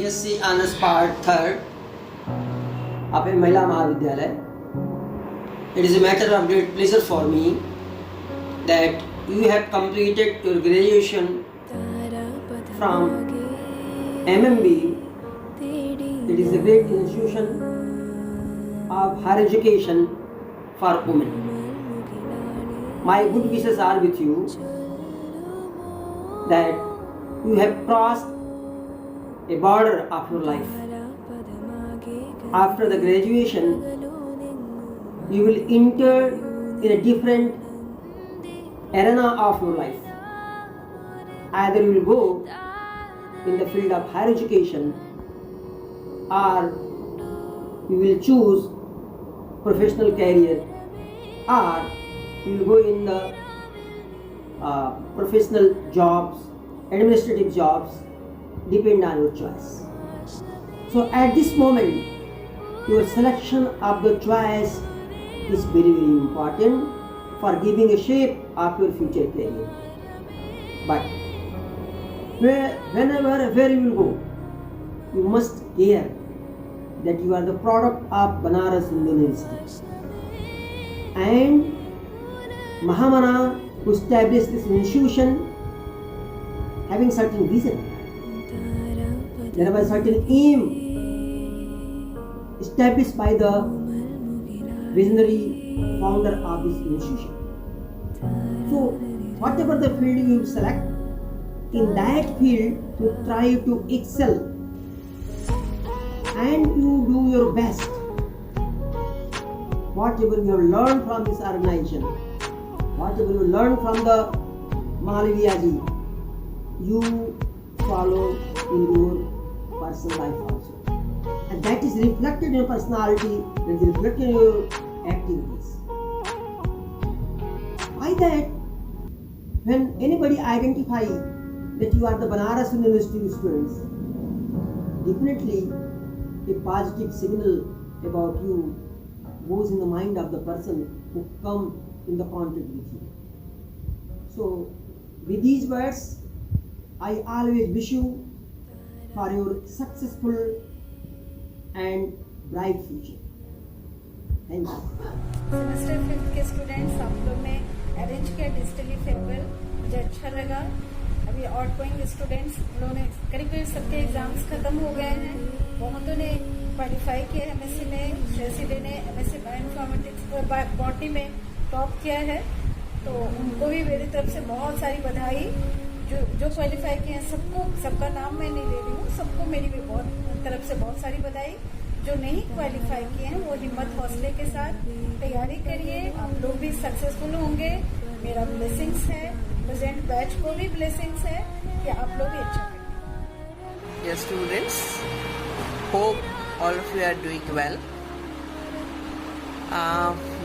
BSc Honors Part 3rd of a Mahila Mahavidyalaya. It is a matter of great pleasure for me that you have completed your graduation from MMB. It is a great institution of higher education for women. My good wishes are with you that you have crossed a border of your life. After the graduation, you will enter in a different arena of your life. Either you will go in the field of higher education or you will choose professional career or you will go in the professional jobs, administrative jobs, depend on your choice. So at this moment, your selection of the choice is very, very important for giving a shape of your future career. But where you will go, you must care that you are the product of Banaras Hindu University. And Mahamana, who established this institution, having certain vision. There was a certain aim established by the visionary founder of this institution. So, whatever the field you select, in that field you try to excel and you do your best. Whatever you have learned from this organization, whatever you learned from the Malaviyaji, you follow in your personal life also. And that is reflected in your personality, that is reflected in your activities. Why that? When anybody identify that you are the Banaras University students, definitely a positive signal about you goes in the mind of the person who come in the contact with you. So, with these words, I always wish you for your successful and bright future. Thank you. Semester 5th के students आप लोग ने arrange किया digitally farewell, मुझे अच्छा लगा. अभी outgoing students लोगों ने करीब सबके एग्जाम्स खत्म हो गए हैं. बहुतों ने क्वालिफाई किया है. एमएससी में श्रेयसी ने एमएससी बायोइन्फॉर्मेटिक्स बॉटनी में टॉप किया है, तो उनको भी मेरी तरफ से बहुत सारी बधाई. जो क्वालिफाई किए हैं सबका नाम मैं नहीं ले रही हूँ, सबको मेरी भी तरफ से बहुत सारी बधाई. जो नहीं क्वालिफाई किए हैं वो हिम्मत हौसले के साथ तैयारी करिए, आप लोग भी सक्सेसफुल होंगे. मेरा ब्लेसिंग्स है, प्रेजेंट बैच को भी ब्लेसिंग्स है कि आप लोग भी अच्छा करें. Dear students, hope all of you are doing well.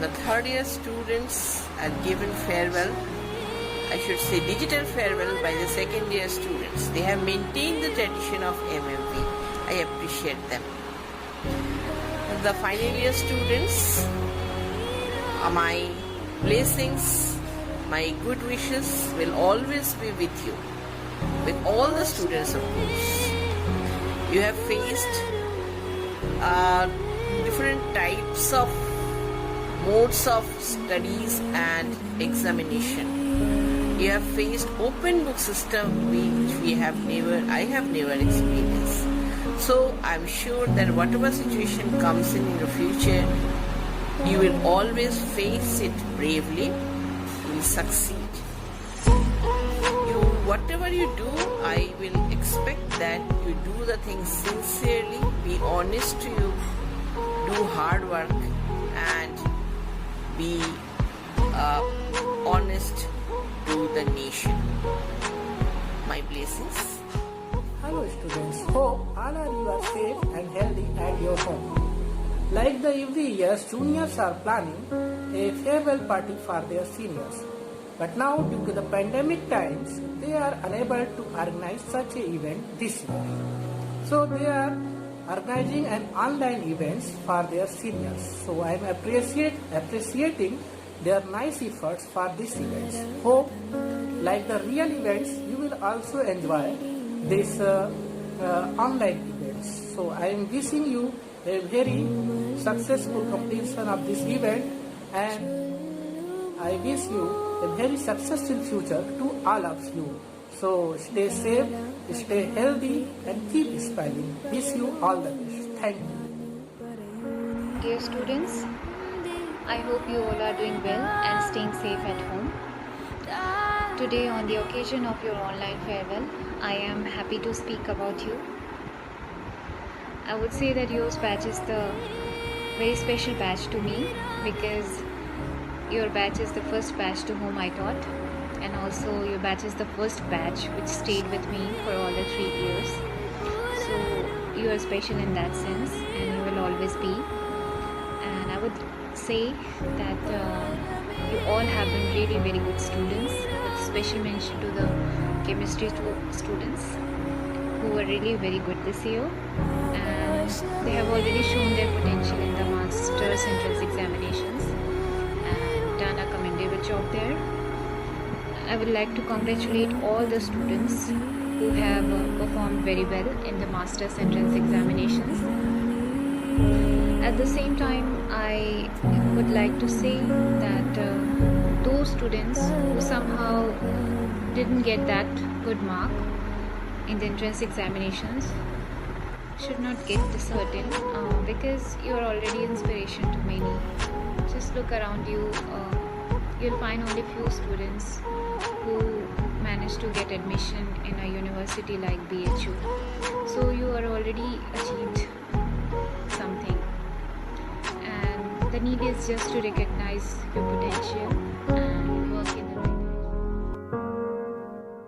The third year students are given farewell, I should say digital farewell, by the second year students. They have maintained the tradition of MMV. I appreciate them. The final year students, my blessings, my good wishes will always be with you, with all the students of course. You have faced different types of modes of studies and examination. You have faced open book system which I have never experienced. So I'm sure that whatever situation comes in your future, you will always face it bravely. You will succeed. Whatever you do, I will expect that you do the things sincerely, be honest to you, do hard work and be honest to the nation. My blessings. Hello students, hope all of you are safe and healthy at your home. Like every year, juniors are planning a farewell party for their seniors. But now due to the pandemic times, they are unable to organize such an event this year. So they are organizing an online events for their seniors. So I am appreciating their nice efforts for this events. Hope like the real events, you will also enjoy this online event. So I am wishing you a very successful completion of this event, and I wish you a very successful future to all of you. So stay safe, stay healthy, and keep smiling. Wish you all the best. Thank you. Dear students, I hope you all are doing well and staying safe at home. Today, on the occasion of your online farewell, I am happy to speak about you. I would say that yours batch is the very special batch to me, because your batch is the first batch to whom I taught, and also your batch is the first batch which stayed with me for all the 3 years. So you are special in that sense, and you will always be. And I would say that you all have been really very good students, with special mention to the chemistry students who were really very good this year, and they have already shown their potential in the master's entrance examinations and done a commendable job there. I would like to congratulate all the students who have performed very well in the master's entrance examinations. At the same time, I would like to say that those students who somehow didn't get that good mark in the entrance examinations should not get disheartened, because you are already inspiration to many. Just look around you, you'll find only few students who managed to get admission in a university like BHU. So you are already achieved something, and the need is just to recognize your potential and work in the right direction.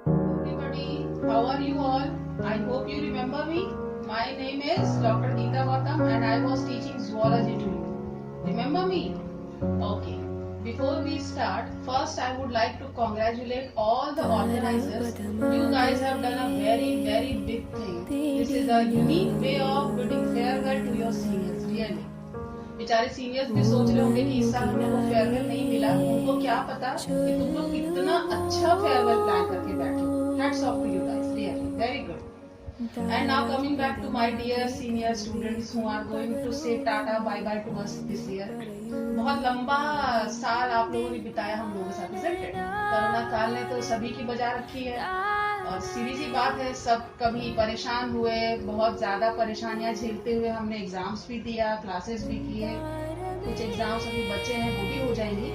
Everybody, how are you all? I hope you remember me. My name is Dr. Geeta Gautam, and I was teaching zoology to you. Remember me? Okay. Before we start, first I would like to congratulate all the organizers. You guys have done a very, very big thing. This is a unique way of bidding farewell to your seniors, really. बेचारे seniors भी सोच रहे होंगे कि इस साल हम लोग को फेयरवेल नहीं मिला, उनको क्या पता कि तुम लोग कितना अच्छा फेयरवेल प्लान करके बैठे हो. Hats off to you guys, really, very good. And now coming back to my dear senior students who are going to say tata bye bye to us this year. बहुत लंबा साल आप लोगों ने बिताया हम लोगों के साथ, isn't it? कोरोना काल ने तो सभी की बजा रखी है, और सीधी सी बात है, सब कभी परेशान हुए, बहुत ज्यादा परेशानियां झेलते हुए हमने एग्जाम्स भी दिया, क्लासेस भी किए, कुछ एग्जाम्स अभी बचे हैं, वो भी हो जाएंगे.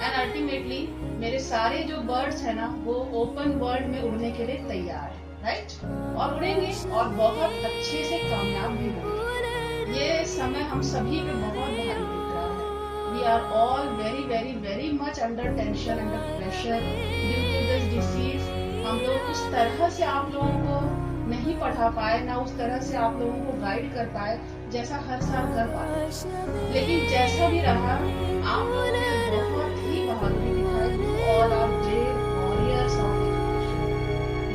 एंड अल्टीमेटली मेरे सारे जो बर्ड्स है ना, वो ओपन वर्ल्ड में उड़ने के लिए तैयार है, राइट? और उड़ेंगे और बहुत अच्छे से कामयाब भी होंगे. ये समय हम सभी पे बहुत भारी दिख रहा है. We are all very, very, very much under tension, under pressure due to this disease. हम लोग उस तरह से आप लोगों को नहीं पढ़ा पाए, ना उस तरह से आप लोगों को गाइड कर पाए जैसा हर साल कर पाते. लेकिन जैसा भी रहा, आप लोगों ने बहुत ही बहादुरी दिखाई. All are brave warriors of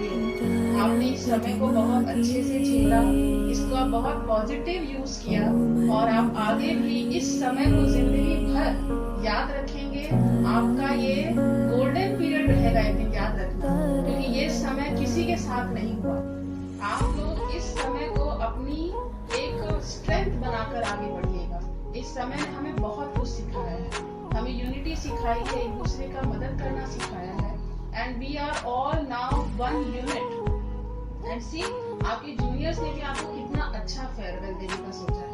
education. आपने इस समय को बहुत अच्छे से झेला, इसका बहुत पॉजिटिव यूज किया, और आप आगे भी इस समय को जिंदगी भर याद रखेंगे. आपका ये गोल्डन पीरियड रहेगा, एक दिन याद रखना, क्योंकि ये समय किसी के साथ नहीं हुआ. आप लोग इस समय को अपनी एक स्ट्रेंथ बनाकर आगे बढ़िएगा. इस समय ने हमें बहुत कुछ सिखाया है, हमें यूनिटी सिखाई है, एक दूसरे का मदद करना सिखाया है. And we are all now one unit. And see, आपके जूनियर्स ने भी आपको कितना अच्छा फेयरवेल देने का सोचा है.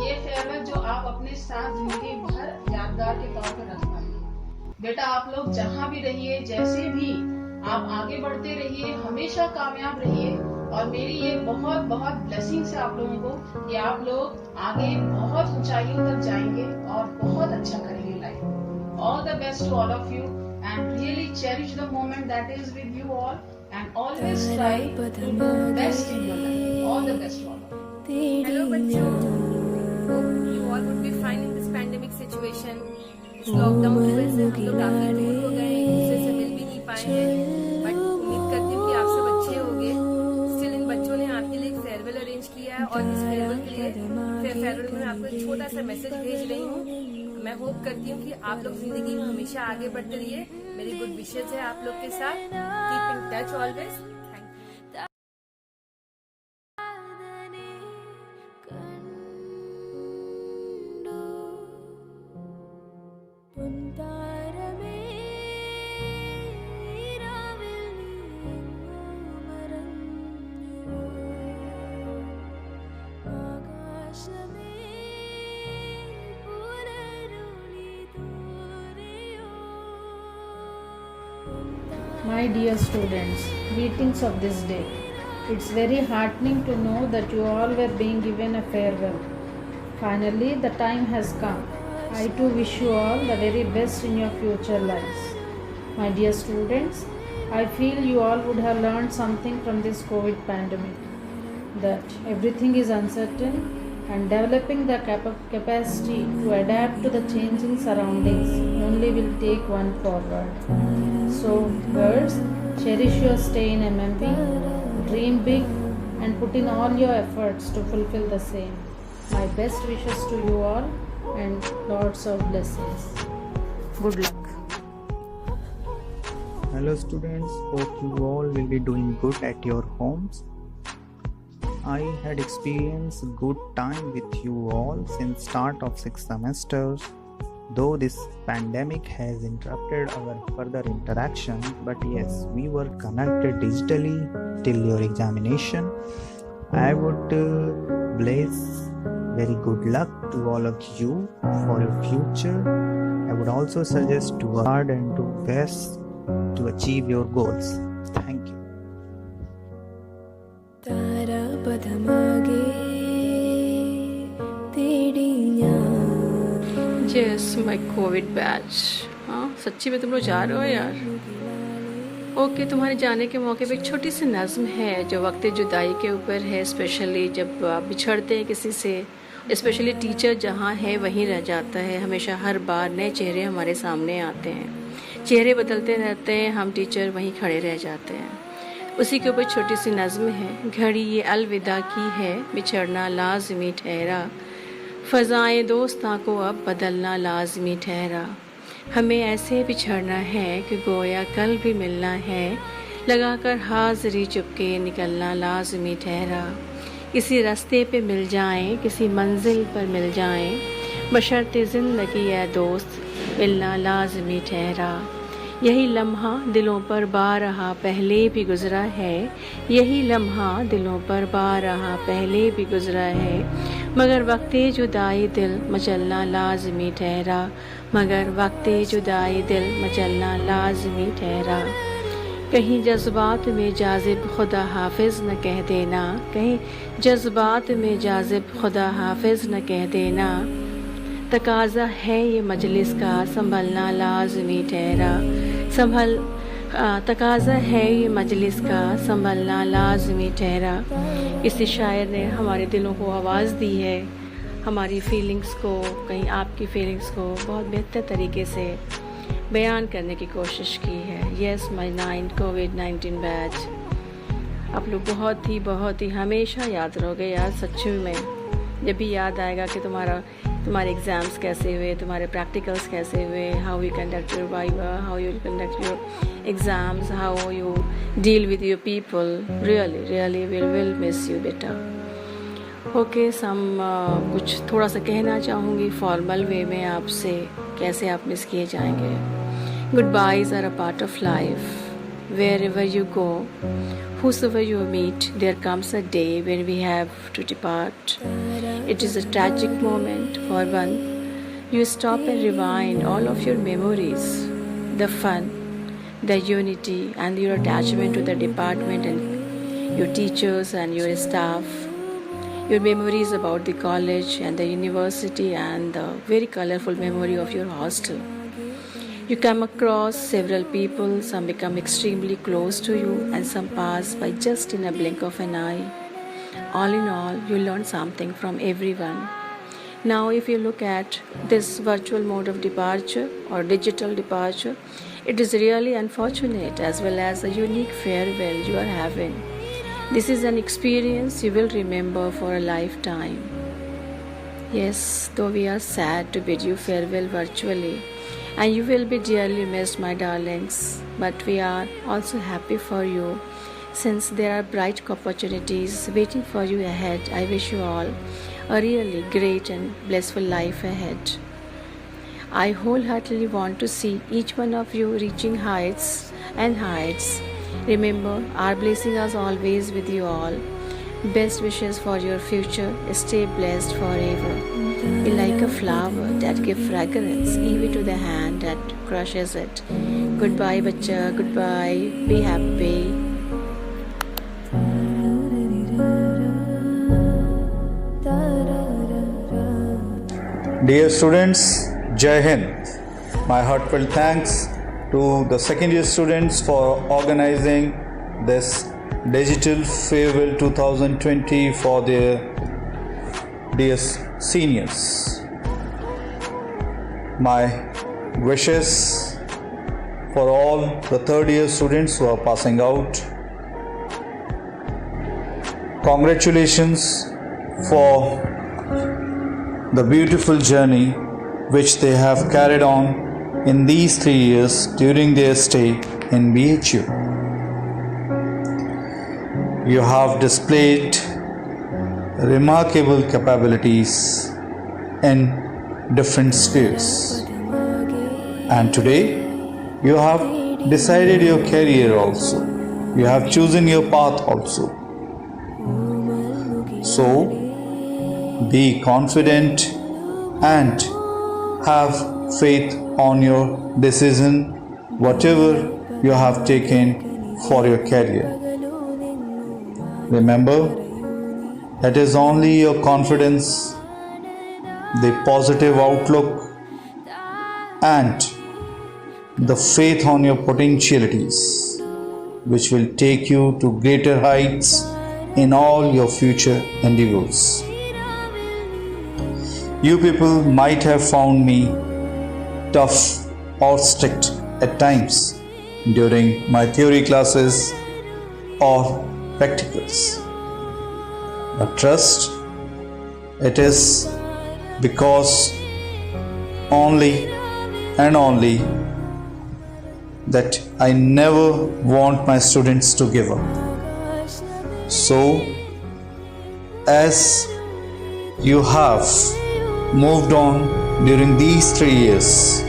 ये फेयरवेल जो आप अपने साथ जिंदगी भर यादगार के तौर पर रख पाएंगे. बेटा, आप लोग जहाँ भी रहिए, जैसे भी आप आगे बढ़ते रहिए, हमेशा कामयाब रहिए. और मेरी ये बहुत बहुत ब्लेसिंग है आप लोगों को कि आप लोग आगे बहुत ऊंचाइयों तक जाएंगे और बहुत अच्छा करेंगे life. All the best to all of you, and really cherish the moment that is with you all, and always try to do best in your life. All the best to all of you. Hello बच्चों, hope you all would be fine in this pandemic situation. इस lockdown की वजह से हम लोग काफी दूर हो गए, एक दूसरे से मिल भी नहीं पाए हैं, बट उम्मीद करती हूँ कि आप सब अच्छे होंगे. स्टिल इन बच्चों ने आपके लिए एक फेयरवेल अरेंज किया है, और इस फेयरवेल के लिए फेयरवेल में आपको एक छोटा सा मैसेज भेज रही हूँ. मैं होप करती हूँ कि आप लोग जिंदगी में हमेशा आगे बढ़ते रहिए. मेरी गुड विशेज है आप लोग के साथ. Keep in touch always. My dear students, greetings of this day. It's very heartening to know that you all were being given a farewell. Finally, the time has come. I too wish you all the very best in your future lives. My dear students, I feel you all would have learned something from this COVID pandemic. That everything is uncertain and developing the capacity to adapt to the changing surroundings only will take one forward. So, girls, cherish your stay in MMB, dream big, and put in all your efforts to fulfill the same. My best wishes to you all and lots of blessings. Good luck. Hello students, hope you all will be doing good at your homes. I had experienced good time with you all since start of 6 semesters. Though this pandemic has interrupted our further interaction, but yes, we were connected digitally till your examination. I would bless very good luck to all of you for your future. I would also suggest to work hard and do best to achieve your goals. Thank you. Yes my Covid batch. हाँ, सच्ची में तुम लोग जा रहे हो यार? Okay, तुम्हारे जाने के मौके पे एक छोटी सी नज़्म है जो वक्त जुदाई के ऊपर है, स्पेशली जब आप बिछड़ते हैं किसी से। स्पेशली टीचर जहाँ है वहीं रह जाता है। हमेशा हर बार नए चेहरे हमारे सामने आते हैं, चेहरे बदलते रहते हैं, हम टीचर वहीं खड़े रह जाते हैं। उसी के ऊपर छोटी सी नज़्म है। घड़ी ये अलविदा की है, बिछड़ना लाजमी ठहरा, फ़ज़ाएं दोस्तां को अब बदलना लाजमी ठहरा। हमें ऐसे बिछड़ना है कि गोया कल भी मिलना है, लगाकर हाज़िरी चुपके निकलना लाजमी ठहरा। किसी रास्ते पे मिल जाएं, किसी मंजिल पर मिल जाएं, बशर्ते ज़िंदगी है दोस्त मिलना लाजमी ठहरा। यही लम्हा दिलों पर बारहा पहले भी गुज़रा है, यही लम्हा दिलों पर बारहा पहले भी गुज़रा है। मगर वक्ते जुदाई दिल मचलना लाजमी ठहरा, मगर वक्ते जुदाई दिल मचलना लाजमी ठहरा। कहीं जज्बात में जाज़िब खुदा हाफिज़ न कह देना, कहीं जज्बात में जाज़िब खुदा हाफिज़ न कह देना। तकाज़ा है ये मजलिस का संभलना लाजमी ठहरा, तकाज़ा है ये मजलिस का संभलना लाजमी ठहरा। किसी शायर ने हमारे दिलों को आवाज़ दी है, हमारी फीलिंग्स को, कहीं आपकी फीलिंग्स को बहुत बेहतर तरीके से बयान करने की कोशिश की है। येस माय कोविड-19 बैच, आप लोग बहुत ही हमेशा याद रहोगे यार। सच्ची में जब भी याद आएगा कि तुम्हारे एग्ज़ाम्स कैसे हुए, तुम्हारे प्रैक्टिकल्स कैसे हुए, how you conduct your viva, how you conduct your exams, how you deal with your people, really will miss you बेटा। ओके, कुछ थोड़ा सा कहना चाहूँगी फॉर्मल वे में आपसे, कैसे आप मिस किए जाएंगे। Goodbyes are a part of life, wherever you go, whosoever you meet, there comes a day when we have to depart. It is a tragic moment for one. You stop and rewind all of your memories, the fun, the unity, and your attachment to the department and your teachers and your staff. Your memories about the college and the university, and the very colorful memory of your hostel. You come across several people, some become extremely close to you and some pass by just in a blink of an eye. All in all, you learn something from everyone. Now, if you look at this virtual mode of departure or digital departure, it is really unfortunate as well as a unique farewell you are having. This is an experience you will remember for a lifetime. Yes, though we are sad to bid you farewell virtually, and you will be dearly missed, my darlings, but we are also happy for you since there are bright opportunities waiting for you ahead. I wish you all a really great and blissful life ahead. I wholeheartedly want to see each one of you reaching heights and heights. Remember, our blessing is always with you all. Best wishes for your future. Stay blessed forever. be like a flower that gives fragrance even to the hand that crushes it. Goodbye, bacha. Goodbye. Be happy. Dear students, Jai Hind. My heartfelt thanks to the second year students for organizing this Digital Farewell 2020 for their dear seniors. My wishes for all the third year students who are passing out. Congratulations for the beautiful journey which they have carried on in these 3 years during their stay in BHU. You have displayed remarkable capabilities in different spheres, and today you have decided your career also. You have chosen your path also. So be confident and have faith on your decision, whatever you have taken for your career. Remember, it is only your confidence, the positive outlook, and the faith on your potentialities which will take you to greater heights in all your future endeavors. You people might have found me tough or strict at times during my theory classes or practicals. But trust, it is because only and only that I never want my students to give up. So, as you have moved on during these 3 years,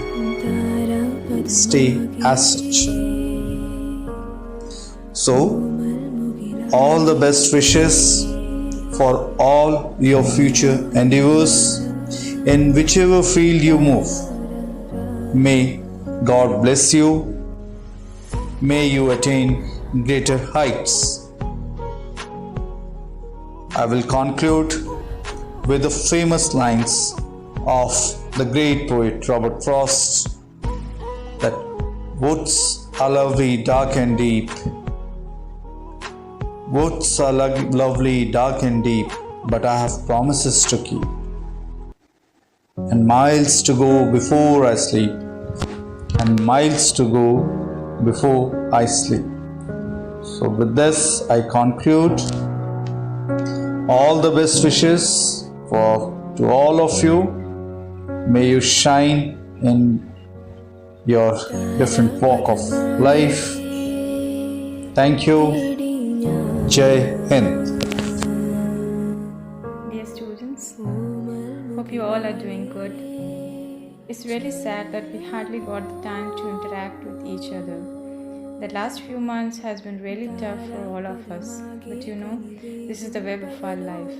stay as such. So, all the best wishes for all your future endeavors in whichever field you move. May God bless you. May you attain greater heights. I will conclude with the famous lines of the great poet Robert Frost, that woods are lovely, dark and deep. Woods are lovely, dark and deep, but I have promises to keep, and miles to go before I sleep, and miles to go before I sleep. So with this, I conclude. All the best wishes to all of you. May you shine in your different walk of life. Thank you. Jai Hind. Dear students, hope you all are doing good. It's really sad that we hardly got the time to interact with each other. The last few months has been really tough for all of us, but you know, this is the web of our life.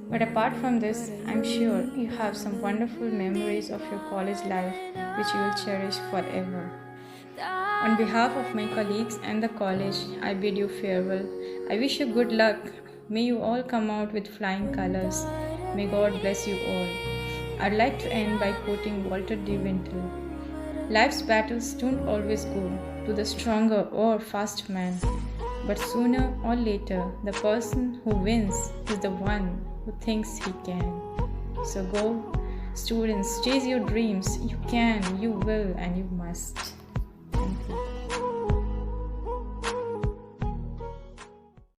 But apart from this, I'm sure you have some wonderful memories of your college life which you will cherish forever. On behalf of my colleagues and the college, I bid you farewell. I wish you good luck. May you all come out with flying colors. May God bless you all. I'd like to end by quoting Walter de Wintle. Life's battles don't always go to the stronger or fast man, but sooner or later, the person who wins is the one who thinks he can. So go, students, chase your dreams. You can, you will, and you must.